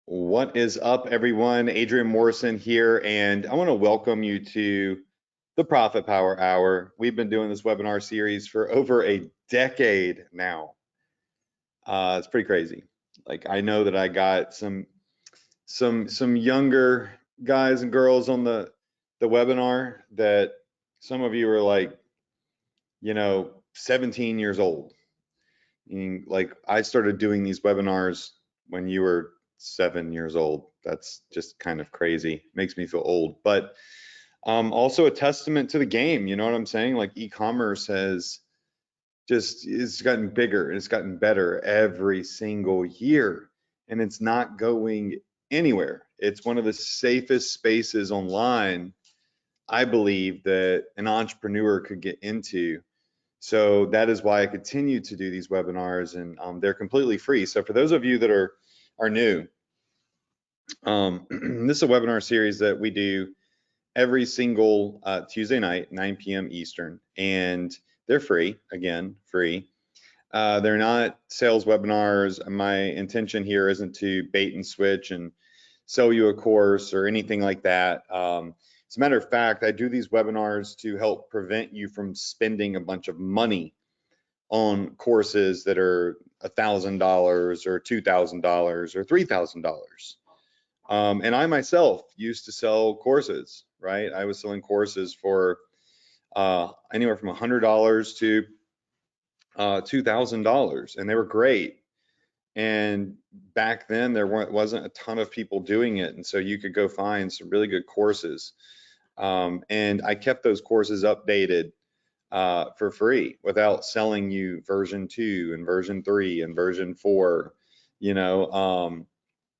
What is up, everyone? Adrian Morrison here, and I want to welcome you to the Profit Power Hour. We've been doing this webinar series for over a decade now. It's pretty crazy. Like, I know that I got some younger guys and girls on the webinar that some of you are like, 17 years old. Like, I started doing these webinars when you were 7 years old. That's just kind of crazy. Makes me feel old, but also a testament to the game. You know what I'm saying? Like, e-commerce it's gotten bigger. It's gotten better every single year, and it's not going anywhere. It's one of the safest spaces online, I believe, that an entrepreneur could get into. So that is why I continue to do these webinars, and they're completely free. So for those of you that are new, this is a webinar series that we do every single Tuesday night, 9 p.m. Eastern, and they're free. Again, free. They're not sales webinars. My intention here isn't to bait and switch and sell you a course or anything like that. As a matter of fact, I do these webinars to help prevent you from spending a bunch of money on courses that are $1,000 or $2,000 or $3,000. And I myself used to sell courses, right? I was selling courses for anywhere from $100 to $2,000, and they were great. And back then, there wasn't a ton of people doing it, and so you could go find some really good courses. And I kept those courses updated for free without selling you version 2 and version 3 and version 4,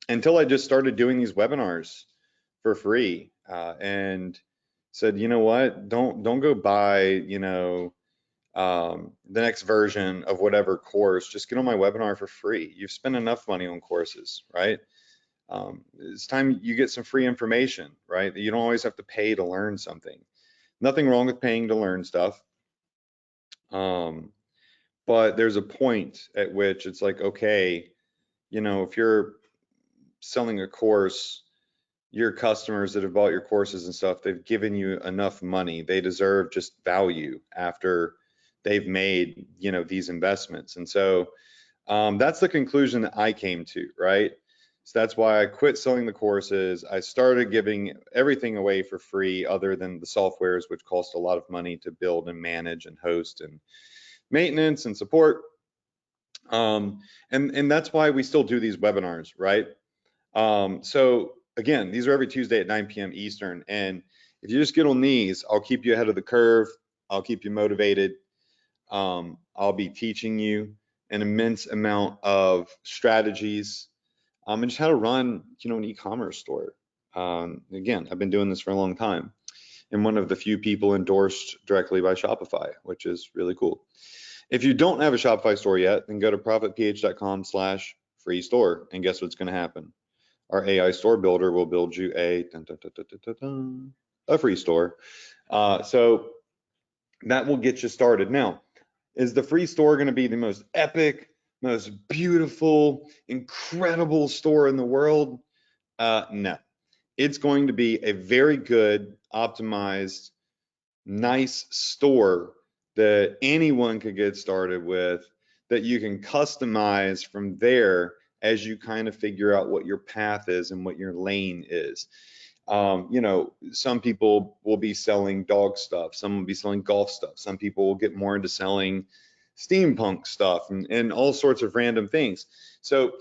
until I just started doing these webinars for free, and said, you know what, don't go buy, the next version of whatever course. Just get on my webinar for free. You've spent enough money on courses, right? It's time you get some free information, right? You don't always have to pay to learn something. Nothing wrong with paying to learn stuff. But there's a point at which it's like, okay, if you're selling a course, your customers that have bought your courses and stuff, they've given you enough money. They deserve just value after they've made, these investments. And so that's the conclusion that I came to, right? So that's why I quit selling the courses. I started giving everything away for free other than the softwares, which cost a lot of money to build and manage and host and maintenance and support. And that's why we still do these webinars, right? So again, these are every Tuesday at 9 p.m. Eastern. And if you just get on these, I'll keep you ahead of the curve. I'll keep you motivated. I'll be teaching you an immense amount of strategies, and just how to run, an e-commerce store. Again, I've been doing this for a long time, and one of the few people endorsed directly by Shopify, which is really cool. If you don't have a Shopify store yet, then go to profitph.com/free store, and guess what's going to happen? Our AI store builder will build you a free store. So that will get you started. Now, is the free store going to be the most epic, most beautiful, incredible store in the world? No. It's going to be a very good, optimized, nice store that anyone could get started with, that you can customize from there as you kind of figure out what your path is and what your lane is. Some people will be selling dog stuff, some will be selling golf stuff, some people will get more into selling steampunk stuff and all sorts of random things. So,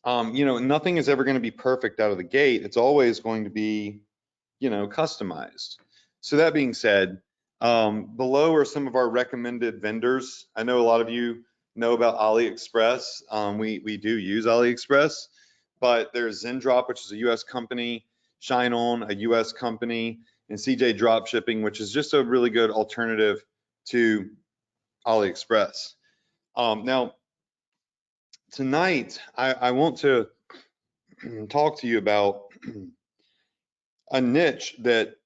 nothing is ever going to be perfect out of the gate. It's always going to be, customized. So that being said, below are some of our recommended vendors. I know a lot of you know about AliExpress. We do use AliExpress, but there's Zendrop, which is a US company, Shine On, a US company, and CJ Dropshipping, which is just a really good alternative to AliExpress. Now, tonight, I want to talk to you about a niche that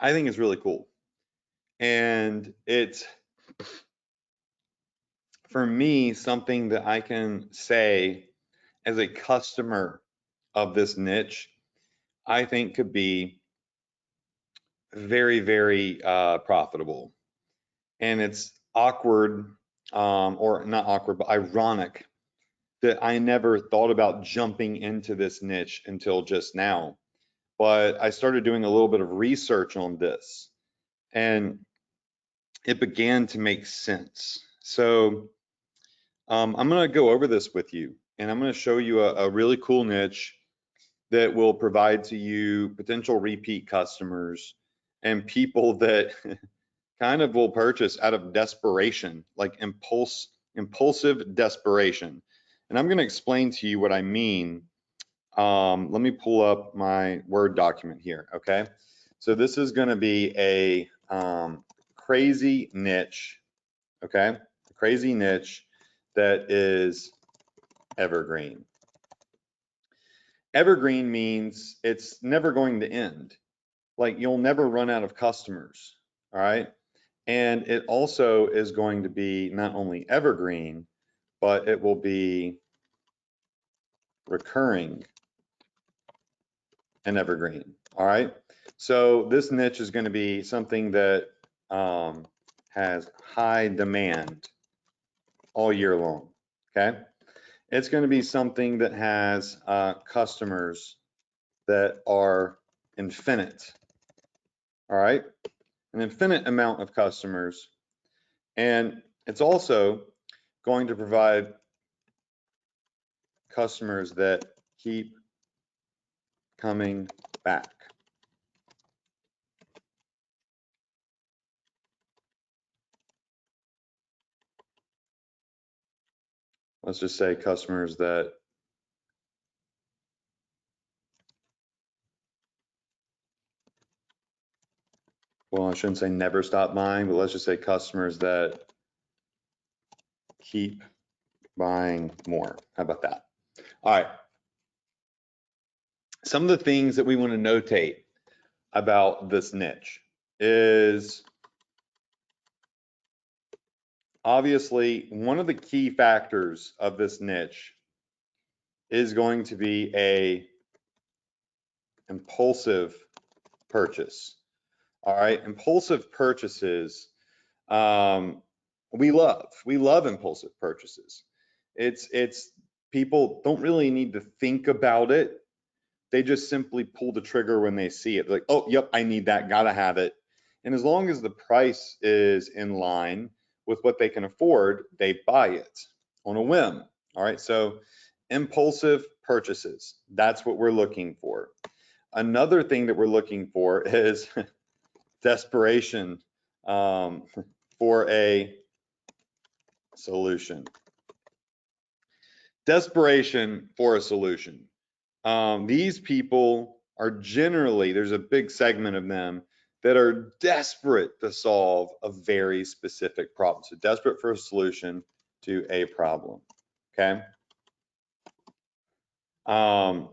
I think is really cool. And it's, for me, something that I can say as a customer of this niche, I think could be very, very profitable. And it's awkward, or not awkward, but ironic that I never thought about jumping into this niche until just now. But I started doing a little bit of research on this, and it began to make sense. So I'm going to go over this with you, and I'm going to show you a really cool niche that will provide to you potential repeat customers and people that kind of will purchase out of desperation, like impulsive desperation. And I'm going to explain to you what I mean. Let me pull up my Word document here, okay? So this is going to be a crazy niche, okay? A crazy niche that is evergreen. Evergreen means it's never going to end. Like, you'll never run out of customers, all right? And it also is going to be not only evergreen, but it will be recurring and evergreen, all right? So this niche is going to be something that has high demand all year long, okay? It's going to be something that has customers that are infinite, all right? An infinite amount of customers. And it's also going to provide customers that keep coming back. Let's just say customers that well, I shouldn't say never stop buying, but let's just say customers that keep buying more. How about that? All right. Some of the things that we want to notate about this niche is obviously one of the key factors of this niche is going to be a impulsive purchase. All right, impulsive purchases, we love impulsive purchases. It's people don't really need to think about it. They just simply pull the trigger when they see it. Like, oh, yep, I need that, gotta have it. And as long as the price is in line with what they can afford, they buy it on a whim. All right, so impulsive purchases, that's what we're looking for. Another thing that we're looking for is desperation for a solution. Desperation for a solution. These people are generally, there's a big segment of them that are desperate to solve a very specific problem. So desperate for a solution to a problem, okay? I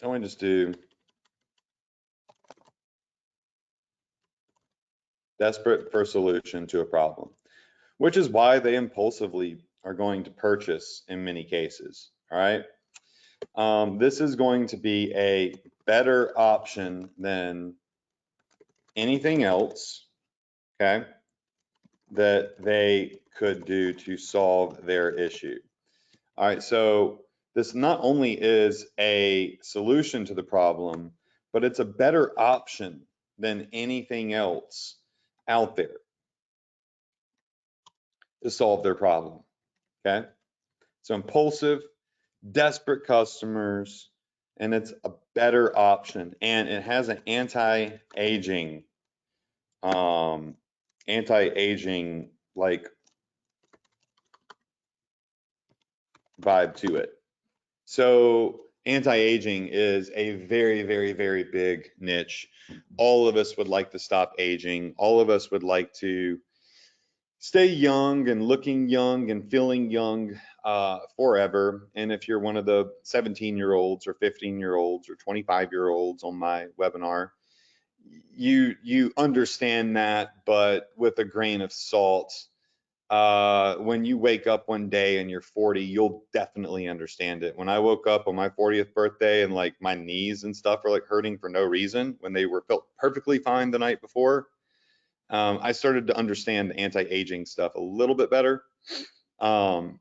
want to just do desperate for a solution to a problem, which is why they impulsively are going to purchase in many cases, all right? This is going to be a better option than anything else, okay, that they could do to solve their issue. All right, so this not only is a solution to the problem, but it's a better option than anything else out there to solve their problem, okay? So impulsive, desperate customers, and it's a better option, and it has an anti-aging like vibe to it. So anti-aging is a very, very, very big niche. All of us would like to stop aging. All of us would like to stay young and looking young and feeling young forever. And if you're one of the 17-year-olds or 15-year-olds or 25-year-olds on my webinar, you understand that, but with a grain of salt. when you wake up one day and you're 40, you'll definitely understand it. When I woke up on my 40th birthday and like my knees and stuff are like hurting for no reason when they were felt perfectly fine the night before, I started to understand the anti-aging stuff a little bit better. And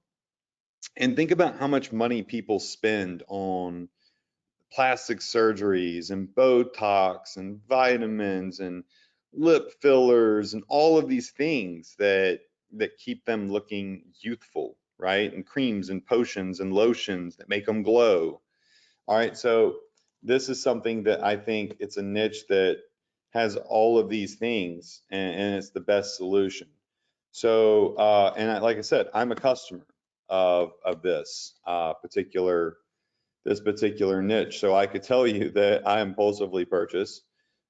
think about how much money people spend on plastic surgeries and Botox and vitamins and lip fillers and all of these things that keep them looking youthful, right? And creams and potions and lotions that make them glow. All right, so this is something that I think it's a niche that has all of these things, and it's the best solution. So, like I said, I'm a customer of this particular niche. So I could tell you that I impulsively purchase.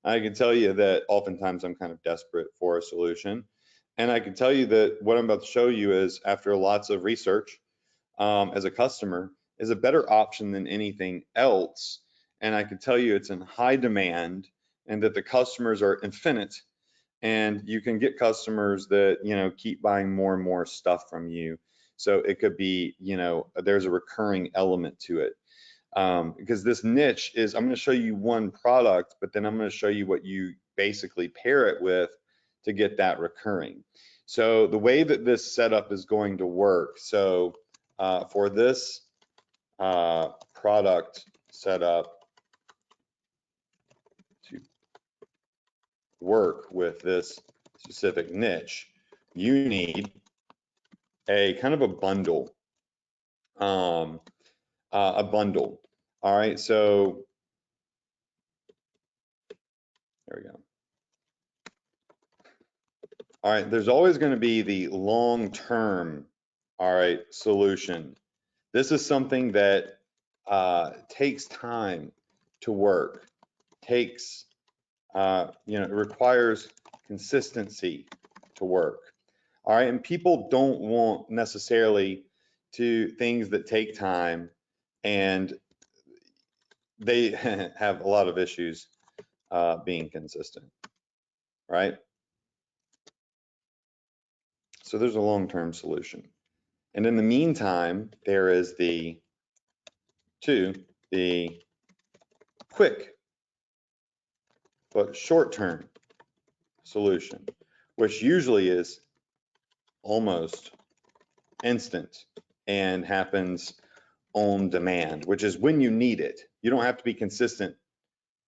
I can tell you that oftentimes I'm kind of desperate for a solution. And I can tell you that what I'm about to show you is, after lots of research, as a customer, is a better option than anything else. And I can tell you it's in high demand and that the customers are infinite, and you can get customers that, keep buying more and more stuff from you. So it could be, there's a recurring element to it. Because this niche is, I'm going to show you one product, but then I'm going to show you what you basically pair it with to get that recurring. So the way that this setup is going to work, so for this product setup to work with this specific niche, you need a kind of a bundle. A bundle. All right, so there we go. All right, there's always going to be the long-term, all right, solution. This is something that takes time to work, takes, it requires consistency to work. All right, and people don't want necessarily to things that take time, and they have a lot of issues being consistent, right? So there's a long-term solution. And in the meantime, there is the quick but short-term solution, which usually is almost instant and happens on demand, which is when you need it. You don't have to be consistent,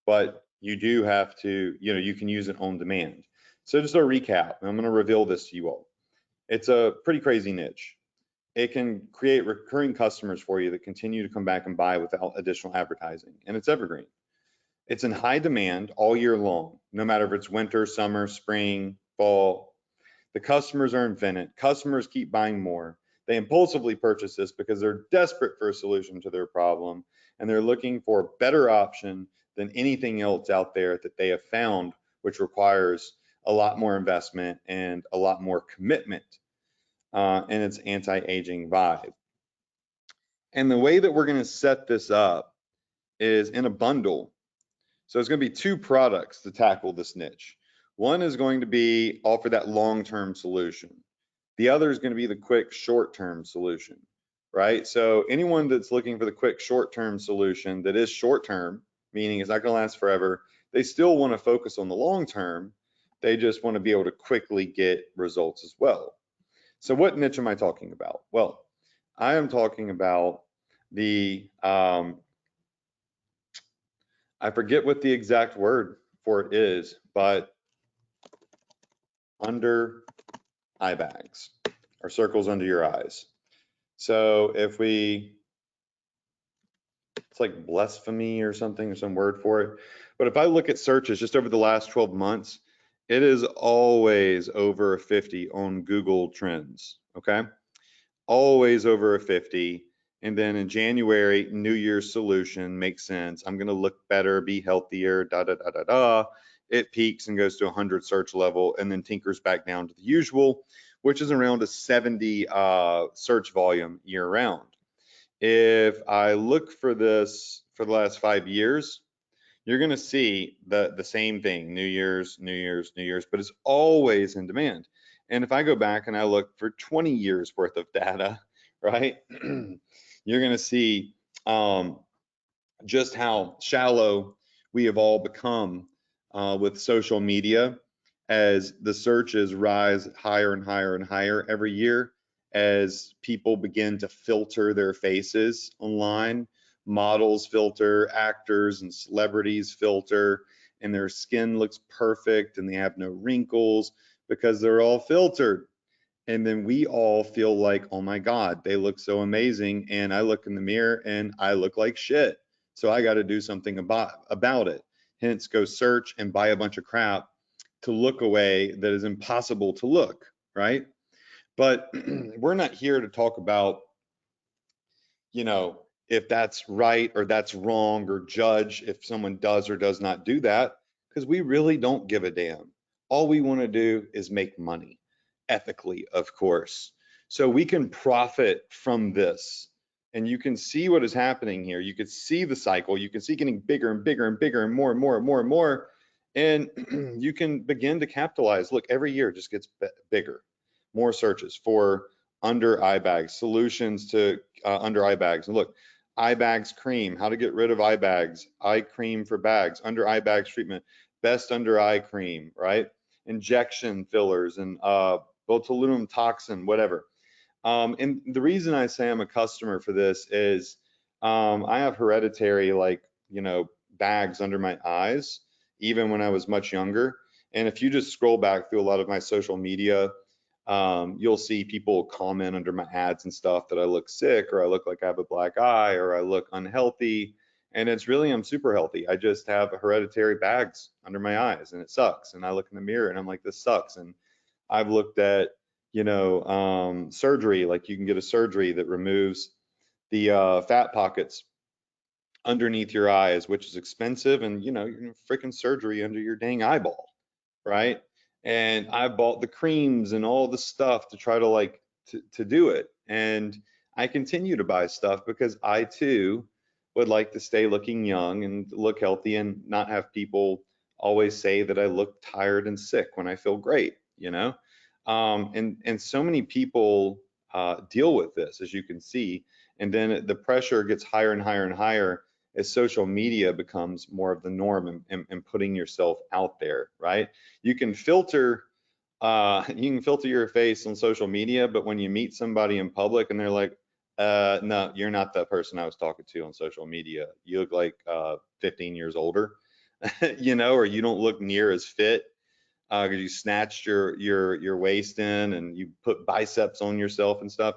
but you do have to, you can use it on demand. So just a recap, I'm going to reveal this to you all. It's a pretty crazy niche. It can create recurring customers for you that continue to come back and buy without additional advertising, and it's evergreen. It's in high demand all year long, no matter if it's winter, summer, spring, fall. The customers are infinite. Customers keep buying more. They impulsively purchase this because they're desperate for a solution to their problem, and they're looking for a better option than anything else out there that they have found, which requires a lot more investment and a lot more commitment in its anti-aging vibe. And the way that we're going to set this up is in a bundle. So it's going to be two products to tackle this niche. One is going to be offer that long-term solution. The other is going to be the quick short-term solution, right? So anyone that's looking for the quick short-term solution that is short-term, meaning it's not going to last forever, they still want to focus on the long-term. They just want to be able to quickly get results as well. So what niche am I talking about? Well, I am talking about the, I forget what the exact word for it is, but under eye bags, or circles under your eyes. So if we, it's like blasphemy or something, or some word for it. But if I look at searches just over the last 12 months, it is always over a 50 on Google Trends, okay? Always over a 50. And then in January, New Year's solution makes sense. I'm gonna look better, be healthier, da da da da da. It peaks and goes to 100 search level, and then tinkers back down to the usual, which is around a 70 search volume year round. If I look for this for the last 5 years, you're gonna see the same thing, New Year's, New Year's, New Year's, but it's always in demand. And if I go back and I look for 20 years worth of data, right, you're going to see just how shallow we have all become with social media as the searches rise higher and higher and higher every year as people begin to filter their faces online. Models filter, actors and celebrities filter, and their skin looks perfect and they have no wrinkles because they're all filtered. And then we all feel like, oh my God, they look so amazing. And I look in the mirror and I look like shit. So I got to do something about it. Hence, go search and buy a bunch of crap to look a way that is impossible to look, right? But we're not here to talk about, you know, if that's right or that's wrong or judge if someone does or does not do that, because we really don't give a damn. All we want to do is make money, ethically, of course. So we can profit from this. And you can see what is happening here. You can see the cycle. You can see getting bigger and bigger and bigger and more and more and more and more. And you can begin to capitalize. Look, every year it just gets bigger. More searches for under eye bags, solutions to under eye bags. And look, eye bags cream, how to get rid of eye bags, eye cream for bags, under eye bags treatment, best under eye cream, right? Injection fillers and botulinum toxin, whatever. And the reason I say I'm a customer for this is I have hereditary, like, bags under my eyes, even when I was much younger. And if you just scroll back through a lot of my social media, you'll see people comment under my ads and stuff that I look sick or I look like I have a black eye or I look unhealthy. And it's really, I'm super healthy. I just have hereditary bags under my eyes and it sucks. And I look in the mirror and I'm like, this sucks. And I've looked at, surgery, like you can get a surgery that removes the fat pockets underneath your eyes, which is expensive. And, you're freaking surgery under your dang eyeball, right? And I bought the creams and all the stuff to try to to do it. And I continue to buy stuff because I too would like to stay looking young and look healthy and not have people always say that I look tired and sick when I feel great, and so many people deal with this, as you can see, and then the pressure gets higher and higher and higher as social media becomes more of the norm and putting yourself out there, right? You can filter your face on social media, but when you meet somebody in public and they're like, no, you're not that person I was talking to on social media. You look like 15 years older, or you don't look near as fit because you snatched your waist in and you put biceps on yourself and stuff.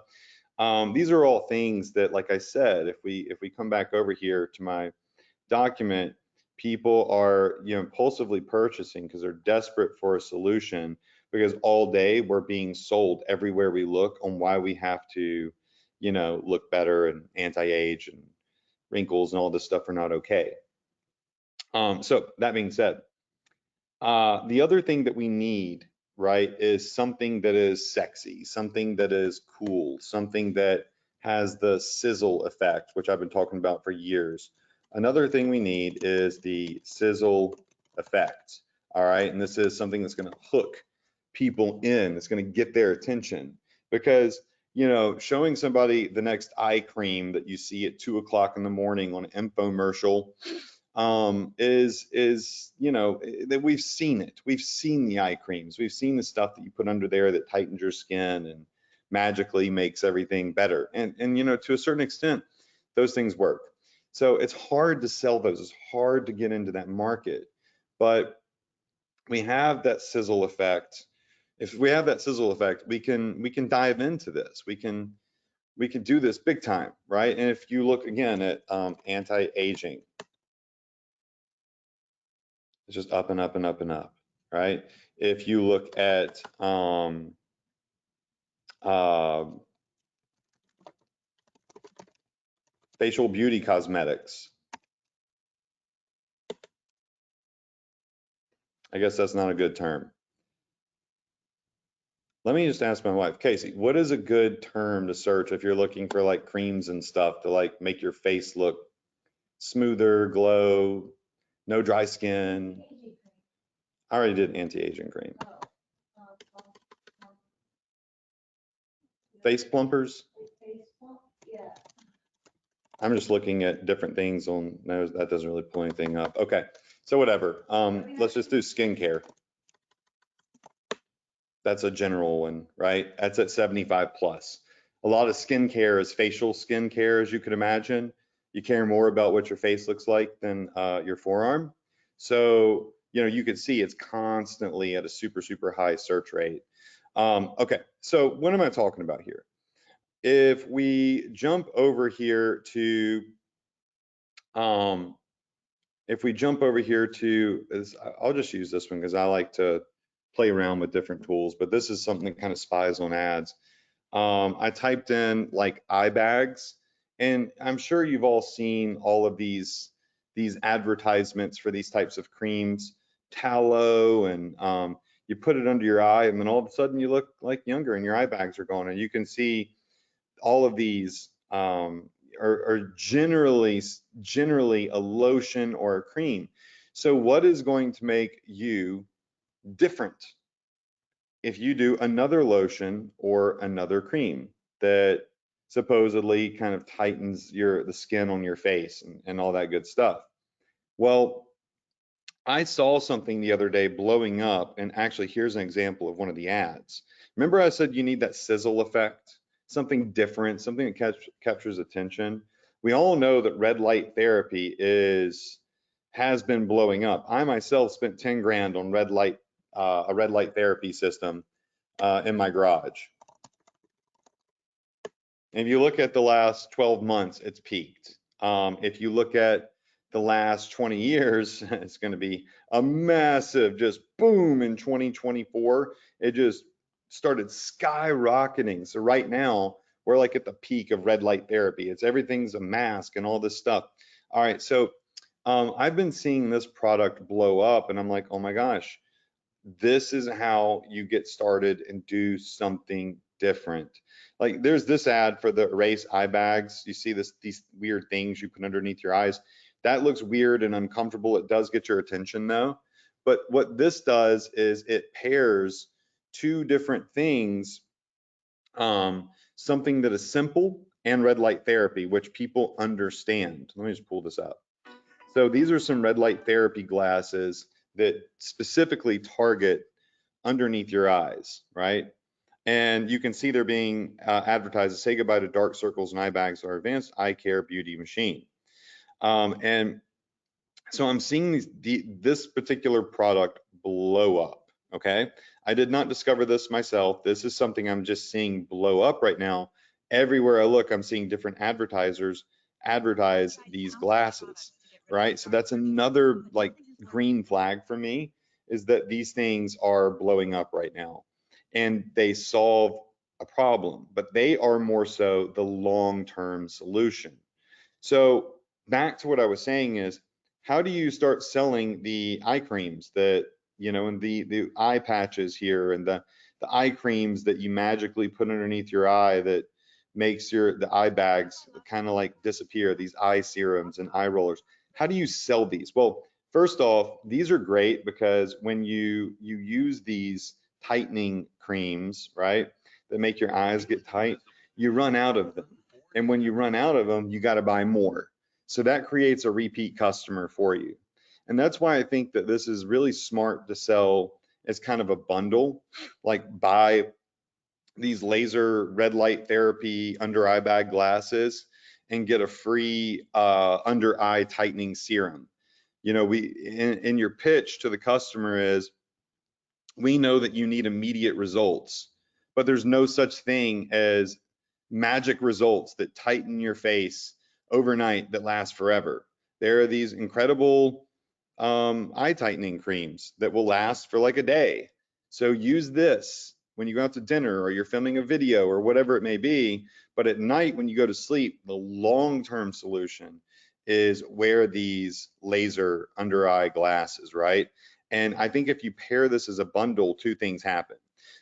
These are all things that, like I said, if we come back over here to my document, people are impulsively purchasing because they're desperate for a solution, because all day we're being sold everywhere we look on why we have to look better and anti-age and wrinkles and all this stuff are not okay. So that being said, the other thing that we need, right, is something that is sexy, something that is cool, something that has the sizzle effect, which I've been talking about for years. Another thing we need is the sizzle effect, all right? And this is something that's going to hook people in, it's going to get their attention, because showing somebody the next eye cream that you see at 2 o'clock in the morning on an infomercial is that we've seen it. We've seen the eye creams. We've seen the stuff that you put under there that tightens your skin and magically makes everything better. And to a certain extent, those things work. So it's hard to sell those. It's hard to get into that market. But we have that sizzle effect. If we have that sizzle effect, we can dive into this. We can do this big time, right? And if you look again at anti-aging, it's just up and up and up and up, right? If you look at facial beauty cosmetics, I guess that's not a good term. Let me just ask my wife, Casey, what is a good term to search if you're looking for like creams and stuff to like make your face look smoother, glow, no dry skin? I already did anti-aging cream. Face plumpers? I'm just looking at different things on, no, that doesn't really pull anything up. Okay, so whatever. Let's just do skincare. That's a general one, right? That's at 75 plus. A lot of skincare is facial skincare, as you can imagine. You care more about what your face looks like than your forearm. So, you know, you can see it's constantly at a super, super high search rate. Okay, so what am I talking about here? If we jump over here to, I'll just use this one because I like to play around with different tools, but this is something that kind of spies on ads. I typed in like eye bags, and I'm sure you've all seen all of these advertisements for these types of creams, tallow, and you put it under your eye, and then all of a sudden you look like younger, and your eye bags are gone. And you can see all of these are generally a lotion or a cream. So what is going to make you different if you do another lotion or another cream that supposedly kind of tightens the skin on your face and all that good stuff? Well, I saw something the other day blowing up, and actually here's an example of one of the ads. Remember I said you need that sizzle effect, something different, something that captures attention. We all know that red light therapy has been blowing up. I myself spent 10 grand on a red light therapy system in my garage. If you look at the last 12 months, it's peaked. If you look at the last 20 years, it's going to be a massive just boom in 2024. It just started skyrocketing. So right now, we're like at the peak of red light therapy. Everything's a mask and all this stuff. All right, so I've been seeing this product blow up, and I'm like, oh my gosh, this is how you get started and do something different. Like there's this ad for the erase eye bags. You see these weird things you put underneath your eyes. That looks weird and uncomfortable. It does get your attention though. But what this does is it pairs two different things, something that is simple and red light therapy, which people understand. Let me just pull this up. So these are some red light therapy glasses that specifically target underneath your eyes, right? And you can see they're being advertised as say goodbye to dark circles and eye bags, our advanced eye care beauty machine. And so I'm seeing this particular product blow up, okay? I did not discover this myself. This is something I'm just seeing blow up right now. Everywhere I look, I'm seeing different advertisers advertise these glasses, right? So that's another like green flag for me, is that these things are blowing up right now and they solve a problem, but they are more so the long-term solution. So back to what I was saying is, how do you start selling the eye creams that, you know, and the eye patches here and the eye creams that you magically put underneath your eye that makes the eye bags kind of like disappear, these eye serums and eye rollers? How do you sell these? Well, first off, these are great because when you use these tightening creams, right, that make your eyes get tight, you run out of them. And when you run out of them, you got to buy more. So that creates a repeat customer for you. And that's why I think that this is really smart to sell as kind of a bundle, like buy these laser red light therapy under eye bag glasses and get a free under eye tightening serum. You know, in your pitch to the customer is, we know that you need immediate results, but there's no such thing as magic results that tighten your face overnight that last forever. There are these incredible eye tightening creams that will last for like a day. So use this when you go out to dinner or you're filming a video or whatever it may be. But at night when you go to sleep, the long-term solution is wear these laser under eye glasses, right? And I think if you pair this as a bundle, two things happen.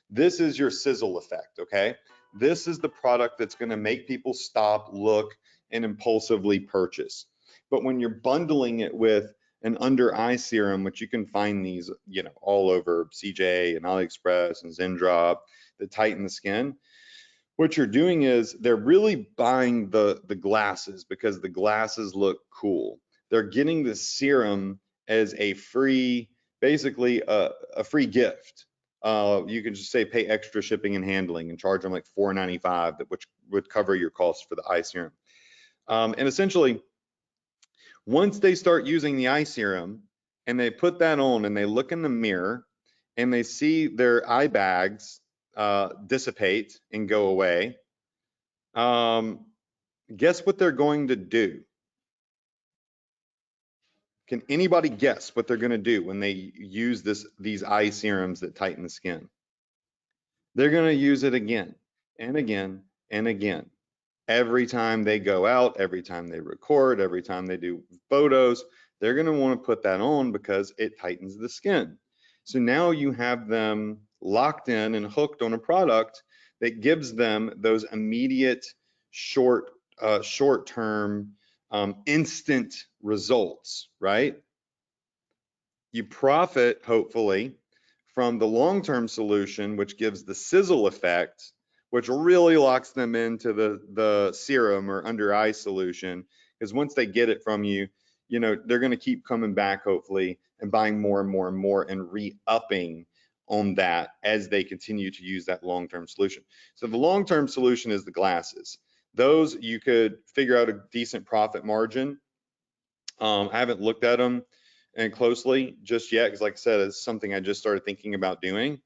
This is your sizzle effect, okay? This is the product that's going to make people stop, look, and impulsively purchase. But when you're bundling it with an under eye serum, which you can find these, you know, all over CJ and AliExpress and Zendrop that tighten the skin, what you're doing is they're really buying the glasses because the glasses look cool. They're getting the serum as a free, basically a free gift. You can just say pay extra shipping and handling and charge them like $4.95, which would cover your costs for the eye serum. And essentially, once they start using the eye serum and they put that on and they look in the mirror and they see their eye bags dissipate and go away, guess what they're going to do? Can anybody guess what they're going to do when they use these eye serums that tighten the skin? They're going to use it again and again and again. Every time they go out, every time they record, every time they do photos, they're going to want to put that on because it tightens the skin. So now you have them locked in and hooked on a product that gives them those immediate short-term instant results, right? You profit, hopefully, from the long-term solution, which gives the sizzle effect, which really locks them into the serum or under eye solution. Because once they get it from you, you know, they're going to keep coming back, hopefully, and buying more and more and more and re-upping on that as they continue to use that long-term solution. So the long-term solution is the glasses. Those you could figure out a decent profit margin. I haven't looked at them and closely just yet, because like I said, it's something I just started thinking about doing.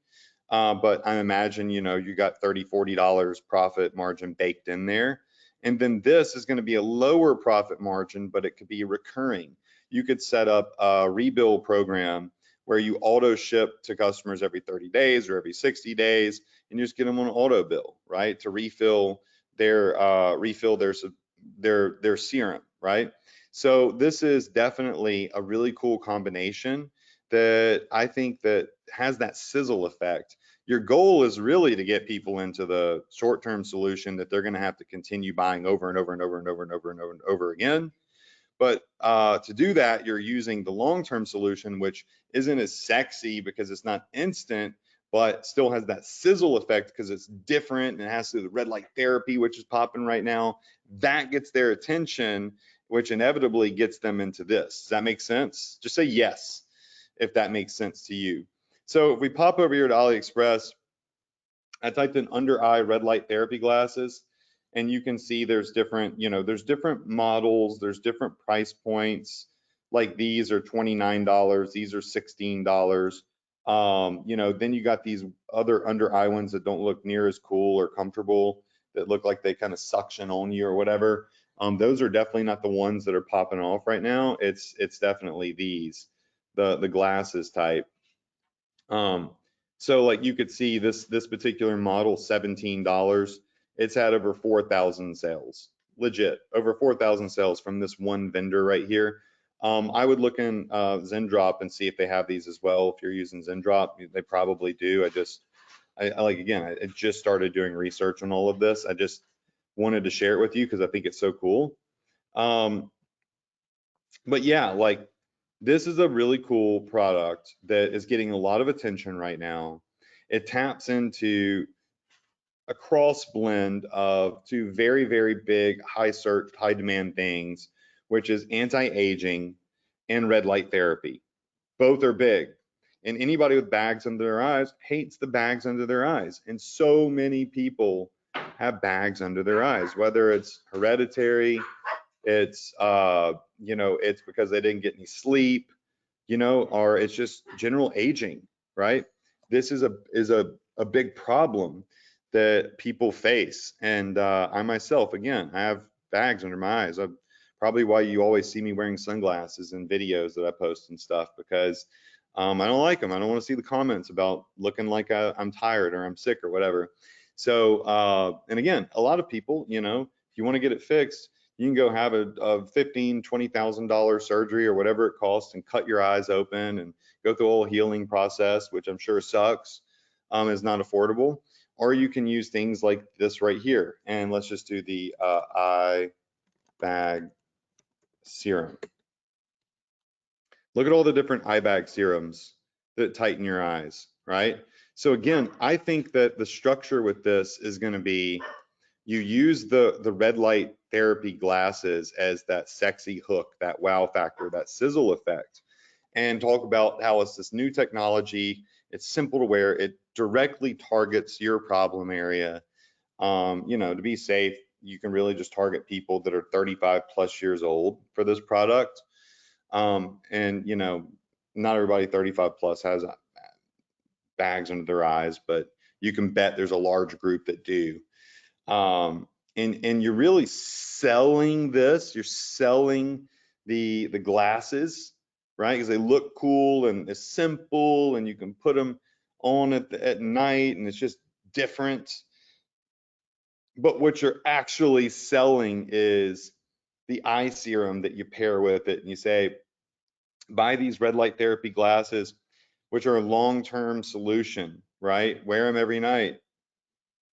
But I imagine, you know, you got $30, $40 profit margin baked in there. And then this is going to be a lower profit margin, but it could be recurring. You could set up a rebill program where you auto ship to customers every 30 days or every 60 days, and you just get them on auto bill, right? To refill their serum, right? So this is definitely a really cool combination that I think that has that sizzle effect. Your goal is really to get people into the short-term solution that they're going to have to continue buying over and over and over and over and over and over and over again. But to do that, you're using the long-term solution, which isn't as sexy because it's not instant, but still has that sizzle effect because it's different and it has to do the red light therapy, which is popping right now. That gets their attention, which inevitably gets them into this. Does that make sense? Just say yes if that makes sense to you. So if we pop over here to AliExpress, I typed in under eye red light therapy glasses, and you can see there's different, you know, there's different models, there's different price points. Like these are $29, these are $16. You know, then you got these other under eye ones that don't look near as cool or comfortable, that look like they kind of suction on you or whatever. Those are definitely not the ones that are popping off right now. It's definitely these, the glasses type. So like you could see this particular model, $17. It's had over 4,000 sales, legit over 4,000 sales from this one vendor right here. I would look in Zendrop and see if they have these as well. If you're using Zendrop, they probably do. I like, again, I just started doing research on all of this. I just wanted to share it with you because I think it's so cool. But yeah, like this is a really cool product that is getting a lot of attention right now. It taps into a cross blend of two very, very big, high search, high demand things, which is anti-aging and red light therapy. Both are big. And anybody with bags under their eyes hates the bags under their eyes. And so many people have bags under their eyes, whether it's hereditary, it's you know, it's because they didn't get any sleep, you know, or it's just general aging, right? This is a big problem that people face. And I myself, again, I have bags under my eyes. Probably why you always see me wearing sunglasses in videos that I post and stuff, because I don't like them. I don't want to see the comments about looking like I'm tired or I'm sick or whatever. So, and again, a lot of people, you know, if you want to get it fixed, you can go have a $15,000, $20,000 surgery or whatever it costs and cut your eyes open and go through a whole healing process, which I'm sure sucks, is not affordable. Or you can use things like this right here. And let's just do the eye bag serum. Look at all the different eye bag serums that tighten your eyes, right? So again, I think that the structure with this is going to be you use the red light therapy glasses as that sexy hook, that wow factor, that sizzle effect, and talk about how it's this new technology. It's simple to wear. It directly targets your problem area. You know, to be safe, you can really just target people that are 35 plus years old for this product. And you know, not everybody 35 plus has bags under their eyes, but you can bet there's a large group that do. And you're really selling this. You're selling the glasses, right? Because they look cool and it's simple, and you can put them on at night, and it's just different. But what you're actually selling is the eye serum that you pair with it, and you say, buy these red light therapy glasses, which are a long-term solution, right? Wear them every night.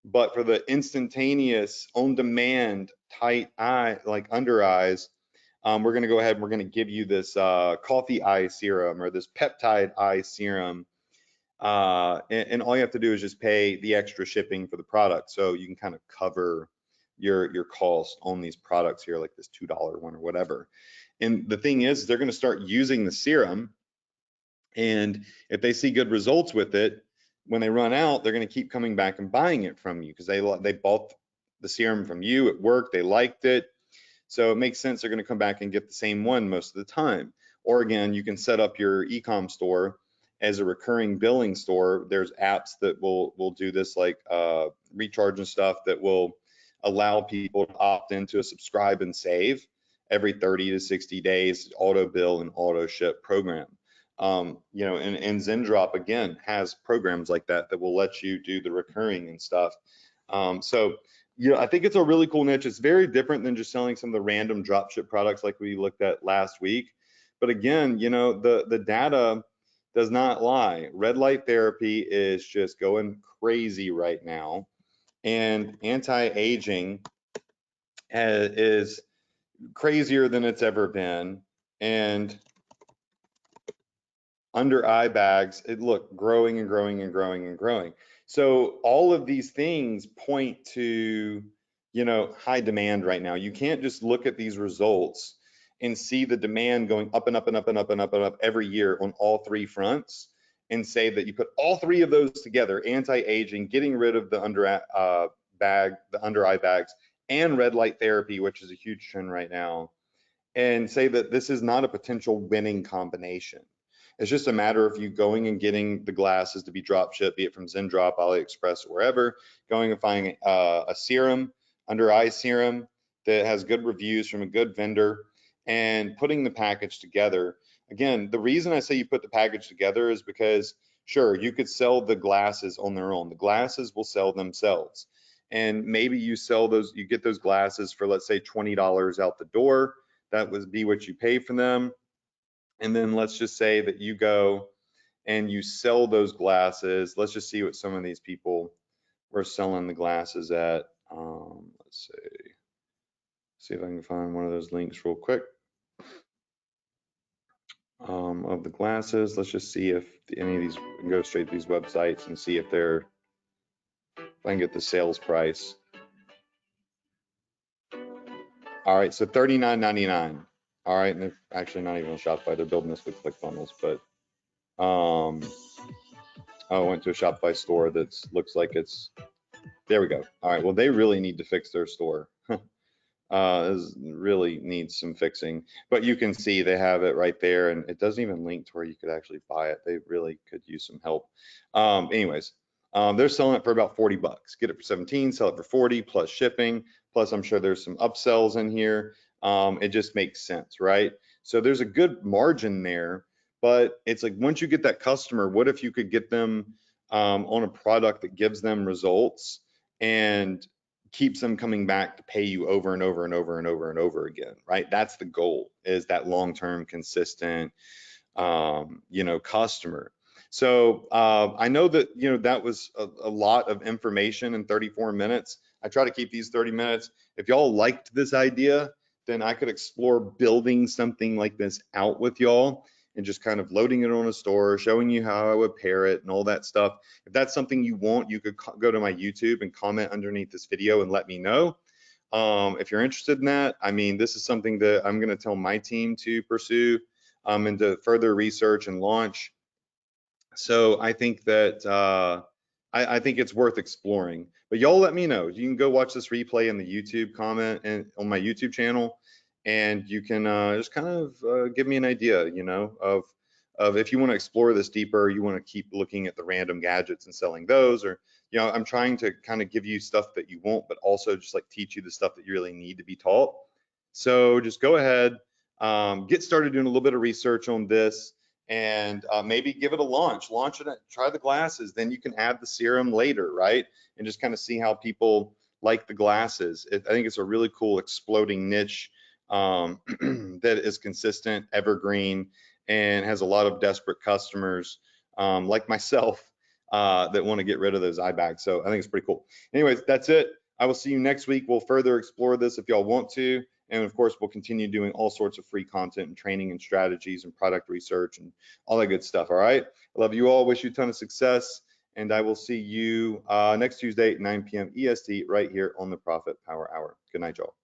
But for the instantaneous, on-demand, tight eye, like under eyes, we're going to go ahead and we're going to give you this coffee eye serum or this peptide eye serum. And all you have to do is just pay the extra shipping for the product. So you can kind of cover your cost on these products here, like this $2 one or whatever. And the thing is, they're going to start using the serum. And if they see good results with it, when they run out, they're going to keep coming back and buying it from you because they bought the serum from you. It worked. They liked it. So it makes sense they're going to come back and get the same one most of the time. Or again, you can set up your e-com store as a recurring billing store. There's apps that will do this, like Recharge and stuff, that will allow people to opt into a subscribe and save every 30 to 60 days auto bill and auto ship program. You know, and Zendrop again has programs like that that will let you do the recurring and stuff. So you know, I think it's a really cool niche. It's very different than just selling some of the random dropship products like we looked at last week. But again, you know, the data does not lie. Red light therapy is just going crazy right now, and anti-aging is crazier than it's ever been. And under eye bags, it look growing and growing and growing and growing. So all of these things point to, you know, high demand right now. You can't just look at these results and see the demand going up and up and up and up and up and up every year on all three fronts and say that you put all three of those together, anti-aging, getting rid of the under eye bags, and red light therapy, which is a huge trend right now, and say that this is not a potential winning combination. It's just a matter of you going and getting the glasses to be drop shipped, be it from Zendrop, AliExpress, or wherever, going and finding a serum, under eye serum that has good reviews from a good vendor, and putting the package together. Again, the reason I say you put the package together is because, sure, you could sell the glasses on their own. The glasses will sell themselves. And maybe you sell those, you get those glasses for, let's say, $20 out the door. That would be what you pay for them. And then let's just say that you go and you sell those glasses. Let's just see what some of these people were selling the glasses at. Let's see if I can find one of those links real quick. Of the glasses, let's just see if any of these, go straight to these websites and see if they're, if I can get the sales price. All right, so $39.99. All right, and they're actually not even on Shopify. They're building this with ClickFunnels, but oh, I went to a Shopify store that looks like it's, there we go. All right, well, they really need to fix their store. This really needs some fixing, but you can see they have it right there, and it doesn't even link to where you could actually buy it. They really could use some help. Anyways, they're selling it for about 40 bucks. Get it for 17, sell it for 40 plus shipping. Plus, I'm sure there's some upsells in here. It just makes sense, right? So there's a good margin there, but it's like, once you get that customer, what if you could get them on a product that gives them results and keeps them coming back to pay you over and over and over and over and over again, right? That's the goal, is that long-term consistent, you know, customer. So I know that, you know, that was a lot of information in 34 minutes. I try to keep these 30 minutes. If y'all liked this idea, then I could explore building something like this out with y'all. and just kind of loading it on a store, showing you how I would pair it and all that stuff. If that's something you want, you could go to my YouTube and comment underneath this video and let me know. If you're interested in that, I mean, this is something that I'm going to tell my team to pursue and to further research and launch. So I think that I think it's worth exploring. But y'all let me know. You can go watch this replay in the YouTube comment and on my YouTube channel, and you can just kind of give me an idea, you know, of if you want to explore this deeper, you want to keep looking at the random gadgets and selling those, or you know, I'm trying to kind of give you stuff that you want, but also just like teach you the stuff that you really need to be taught. So just go ahead, get started doing a little bit of research on this, and maybe give it a launch it, try the glasses, then you can add the serum later, right? And just kind of see how people like the glasses. I think it's a really cool exploding niche that is consistent, evergreen, and has a lot of desperate customers like myself that want to get rid of those eye bags. So I think it's pretty cool. Anyways, that's it. I will see you next week. We'll further explore this if y'all want to. And of course, we'll continue doing all sorts of free content and training and strategies and product research and all that good stuff. All right. I love you all. Wish you a ton of success. And I will see you next Tuesday at 9 p.m. EST right here on the Profit Power Hour. Good night, y'all.